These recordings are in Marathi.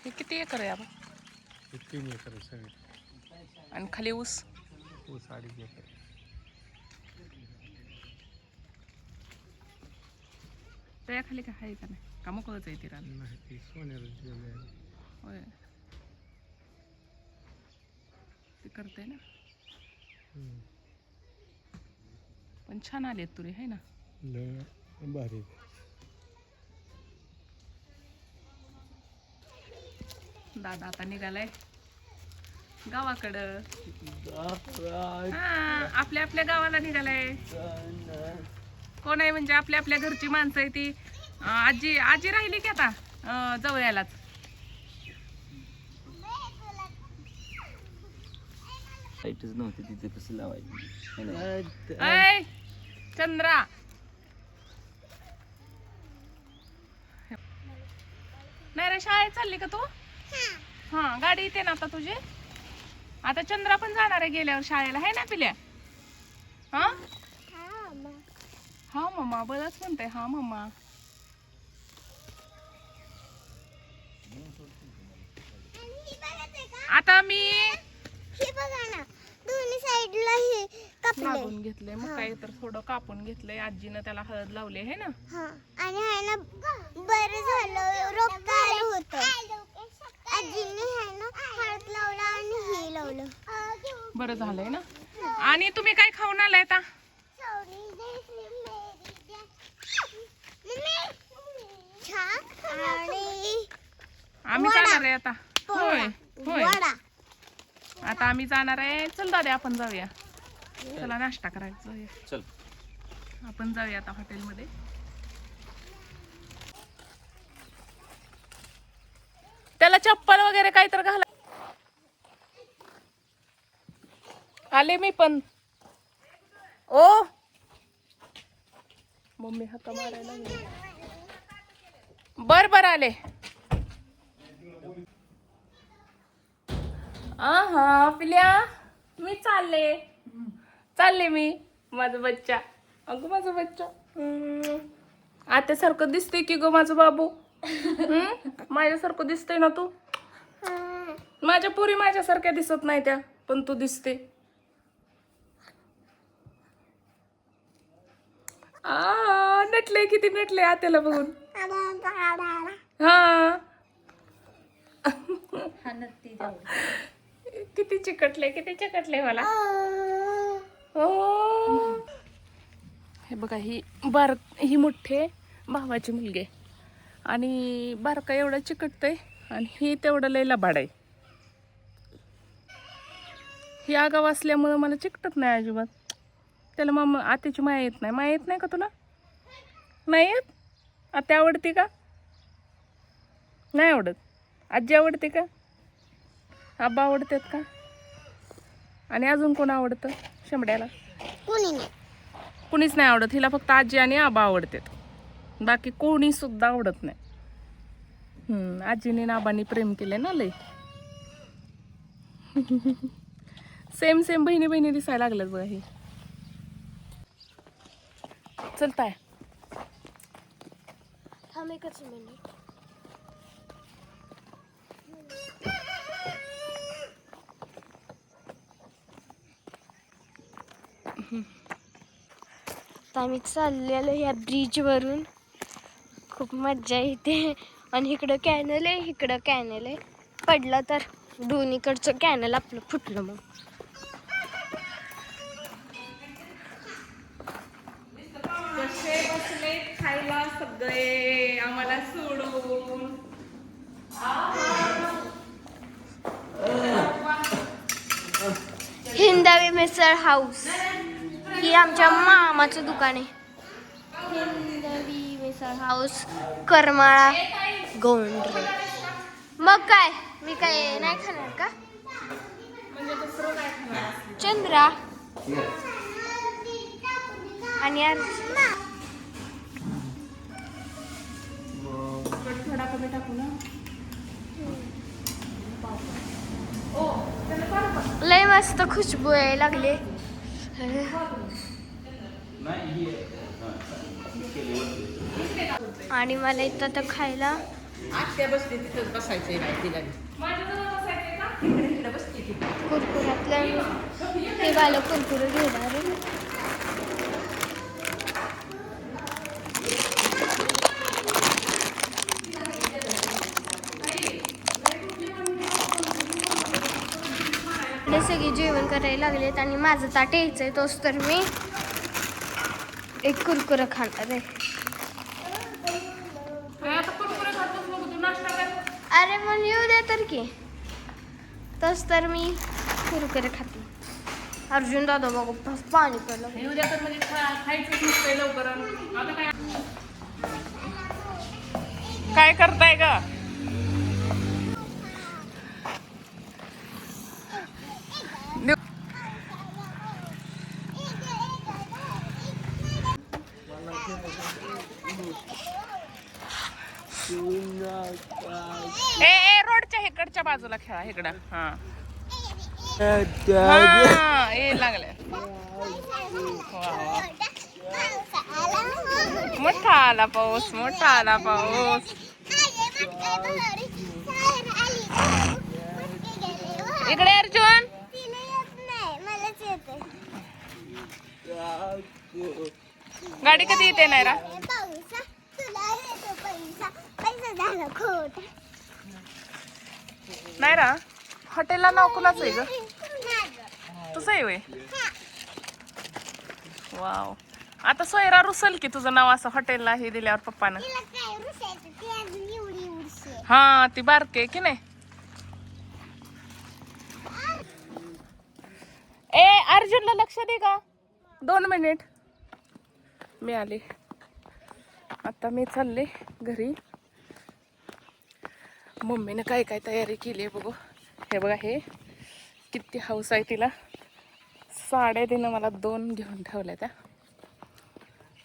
हे किती एकर आहे आपण? 3 एकर आहे सगळे. आणि खाली ऊस? ऊस 2.5 एकर. त्या खाली काय आहे का नाही? का मोकळच आहे ती रान? नाही ती सोन्याला दिलेली आहे. होय, ते करते ना. पण छान आलेत तुरी आहे ना. लय भारी. दादा आता निघालाय गावाकडं. आपल्या आपल्या गावाला निघालाय. कोण आहे म्हणजे आपल्या आपल्या घरची माणसं आहे ती. आजी आजी राहिली की आता जवळयालाच. लाईटच नव्हती तिथे, कसं लावायचं? ऐ चंद्रा, नाही रे शाळेत चालली का तू? हा, गाडी येते ना आता तुझी. आता चंद्रा पण जाणार आहे गेल्यावर शाळेला, आहे ना पिल्या? हा हा मम्मा, बरंच म्हणते हा मम्मा. आता मी हे बघा ना, दोन्ही साइडला हे कापले. लागून घेतलंय, मग काय तर थोडं कापून घेतलंय. आजीनं त्याला हळद लावली आहे ना. हा, आणि आहे ना बरं झालं, रक्त आलं होतं. आजीने आहे ना हळद लावला आणि हे लावलं. बरं झालंय ना. आणि तुम्ही काय खाऊन आलाय आता? आणि आम्ही जाणार आहे आता. होय होय, वडा. आता आम्ही जाणार आहे. चल दादा आपण जाऊया. चला नाश्ता करायचा जाऊया. चल आपण जाऊया आता हॉटेलमध्ये. त्याला चप्पल वगैरे काही तर घाला. आले मी पण. ओ मम्मी हाका मारायला लागली. बर बर आले. हा पिल्या, मी चालले मी. माझा बच्चा, अगं माझा बच्चा. आत्यासारखं दिसते की ग माझं बाबू. माझ्यासारखं दिसतंय ना तू. माझ्या पुरी माझ्यासारख्या दिसत नाही त्या, पण तू दिसते. नटले, किती नटले आत्याला बघून. हा किती चिकटले मला. हो, हे बघा, ही मोठे भावाची मुलगी आहे. आणि बारका एवढं चिकटतंय आणि ही तेवढं लय लबाड आहे. ही आगाव असल्यामुळं मला चिकटत नाही अजिबात. त्याला मग आत्याची माया येत नाही. माया येत नाही का तुला? नाही येत? आत्या आवडते का? नाही आवडत. आजी आवडते का? आबा आवडतात का? आणि अजून कोण आवडतं शेंबड्याला? कुणीच नाही आवडत. हिला फक्त आजी आणि आबा आवडतात. बाकी कोणी सुद्धा आवडत नाही. आजीने आणि आबांनी प्रेम केले ना लय. सेम सेम बहिणी बहिणी दिसायला लागल्यात बघा. हे चलताय. थांब एकच मिनिट. आता आम्ही चाललेलो या ब्रिज वरून. खूप मज्जा येते. आणि इकडं कॅनल आहे, इकडं कॅनल आहे. पडलं तर दोन्हीकडचं कॅनल आपलं फुटलं. मग कसे बसले खायला सगळे आम्हाला सोडून. हिंदवी मिसळ हाऊस ही आमच्या मामाचं दुकान आहे. हिंदवी मिसळ हाऊस, करमाळा, गोंडरे. मग काय, मी काय नाही खाणार का? चंद्रा आणि थोडा कमी टाकू ना. लय मस्त खुशबू यायला लागले. आणि मला इथं तर खायला आत्या बसली तिथंच बसायचंय नाही तिला इकडे बसली ती कुरकुऱ्यातलं हे वालं कुरकुरे घेणार आहे. इकडे सगळे जेवण करायला लागलेत आणि माझं ताट यायचंय तोच तर मी एक कुरकुरा खाणार आहे. अरे मग येऊ दे तर की तस तर मी कुरकुरे खाते. अर्जुन दादा बघ पाणी पडलं. उद्या तर म्हणजे खायचंच नसतंय लवकर. आता काय करताय ग? ए रोडच्या इकडच्या बाजूला खेळा इकडं. हा ये लागले. मोठा आला पाऊस, मोठा आला पाऊस. इकडे अर्जुन गाडी कधी येते नाही रा? नाही रा हॉटेलला नाव कुणाचं आहे ग? तुझं आहे वय? वाव. आता सोयरा रुसल की तुझं नाव असं हॉटेलला हे दिल्यावर पप्पानं. हा ती बारके की नाही. ए अर्जुनला लक्ष दे का? 2 मिनिट मी आले. आता मी चालले घरी. मम्मीने काय काय तयारी केली आहे बघू. हे बघा हे किती हाऊस आहे तिला. साड्या तिनं मला 2 घेऊन ठेवल्या त्या.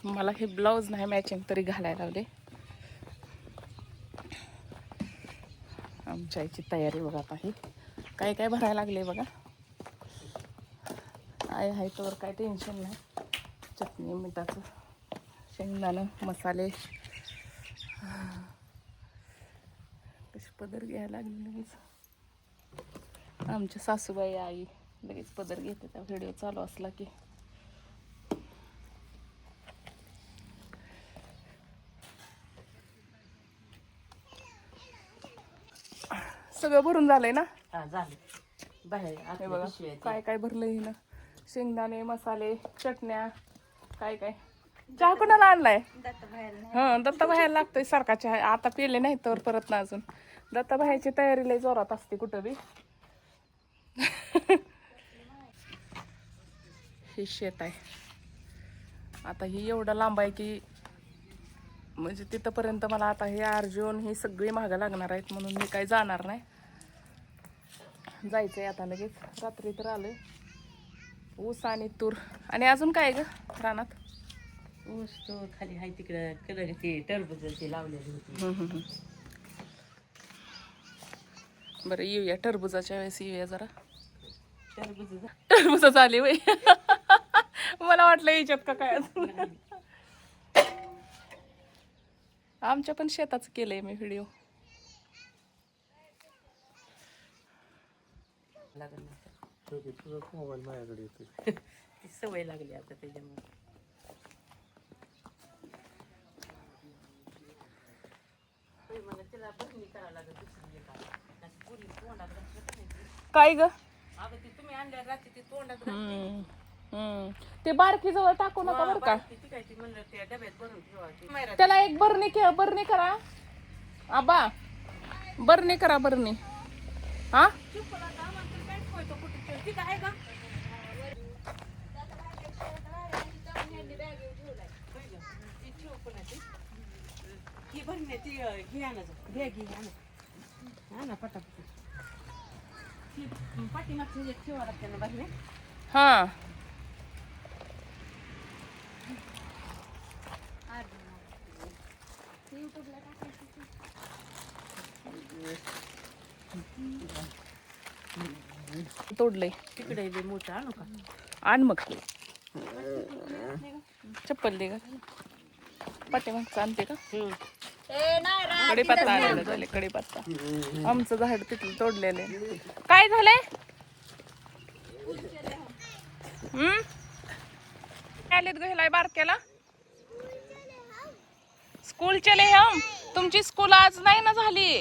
मला हे ब्लाऊज नाही मॅचिंग तरी घालायला लावले. आमच्या आईची तयारी बघा आता ही काय काय भरायला लागले बघा. आई आहे तर काय टेन्शन नाही. चटणी मिठाचं शेंगदाणं मसाले कशी पदर घ्यायला लागली लगेच. आमच्या सासूबाई आई लगेच पदर घेते त्या व्हिडिओ चालू असला की. सगळं भरून झालंय ना? झालं बाहेर हे बघा काय काय भरलं हिनं. शेंगदाणे मसाले चटण्या काय काय. चहा कोणाला आणलाय? हा दत्ता बाहेर लागतोय सारखा चहा. आता पेले नाही तर परत ना अजून. दत्ता बाहेरची तयारी लय जोरात असते कुठं बी. हे शेत आहे आता. ही एवढं लांब आहे की म्हणजे तिथंपर्यंत मला आता हे अर्जुन ही सगळी मागं लागणार आहेत म्हणून मी काही जाणार नाही. जायचंय आता लगेच. रात्री तर आलोय. ऊस आणि तूर आणि अजून काय ग रानात? ऊस तो खाली हाय तिकडं कलर ते टरबूजाची लावलेली होती. बरं येऊया टरबुजाच्या वेळेस येऊया जरा. टरबूज टरबुज आली वय. मला वाटलं याच्यात का काय अजून. आमच्या पण शेताचं केलंय मी व्हिडिओ. मोबाईल माझ्याकडे येतो. ती सवय लागली आता त्याच्यामुळे. मला तिला बघणी करावं लागत दुसरी पुरी तोंडात घातलं. काय ग? अगं ती तुम्ही आणल्या रात्री ती तोंडात ते बारकी जवळ टाकू नका बरं का. ती काय ती म्हणलं त्या डब्यात भरून ठेवा. त्याला एक बरणी करा आबा. बरणी करा बरणी. हा ही भरणे ती घे आणायचं बॅग घे आणा पटापट. ती पाठीमागची ठेवा लागते ना भरणे. हा तोडलंय तिकडे लय मोठं आणू का? आण मग. चप्पल दे का पाठीमागचं आणते का? कडीपत्ता आणायला झाले. कडीपत्ता आमचं झाड तिथलं तोडलेलं. काय झालंय? आलेत घ्यायला बारक्याला. स्कूल चले हम. तुमची स्कूल आज नाही ना झाली.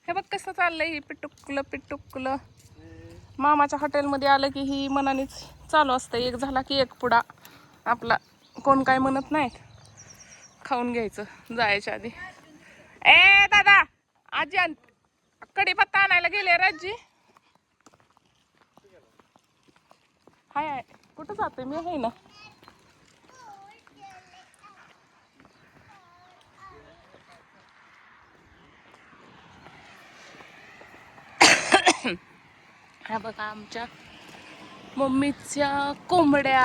हे बघ कसं चाललंय पिटुकलं पिटुकलं. मामाच्या हॉटेलमध्ये आलं की ही मनानेच चालू असतं. एक झाला की एक पुडा आपला. कोण काय म्हणत नाहीत. खाऊन घ्यायचं जायच्या आधी. ए दादा आजी कडीपत्ता आणायला गेले राजी. हाय हाय कुठं जाते मी आहे ना. ह्या बघा आमच्या मम्मीच्या कोंबड्या.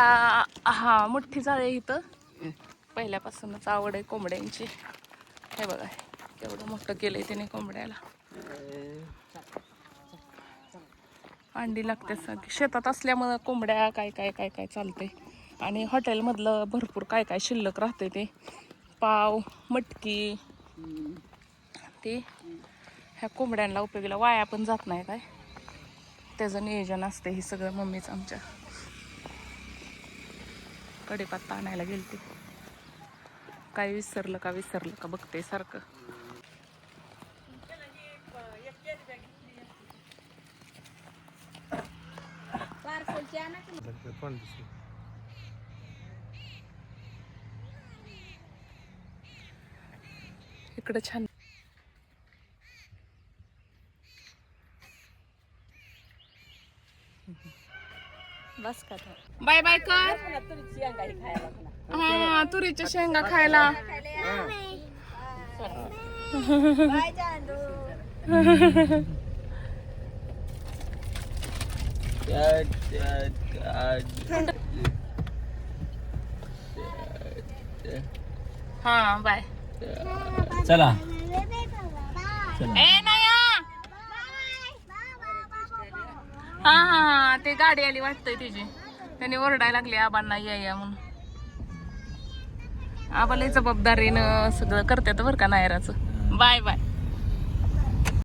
हा मोठी जाळे इथं. पहिल्यापासूनच आवड आहे कोंबड्यांची. हे बघा केवढं मोठं केलंय त्याने कोंबड्याला. अंडी लागते सगळी. शेतात असल्यामुळं कोंबड्या काय काय काय काय चालते. आणि हॉटेलमधलं भरपूर काय काय शिल्लक राहते. ते पाव मटकी ते ह्या कोंबड्यांना उपयोगीला वाया पण जात नाही काय. त्याचं नियोजन असते. हे सगळं मम्मीच आमच्या. कडीपत्ता आणायला गेलते. काय विसरलं का बघते सारखं. इकडे छान. बस का बाय बाय कर. हा तुरीच्या शेंगा खायला. हा बाय. चला ए नाही हा ते गाडी आली वाटतंय तिची. त्याने ओरडायला लागली आबांना या म्हणून. आबाला जबाबदारीनं सगळं करतात बरं का नायराचं. Bye bye.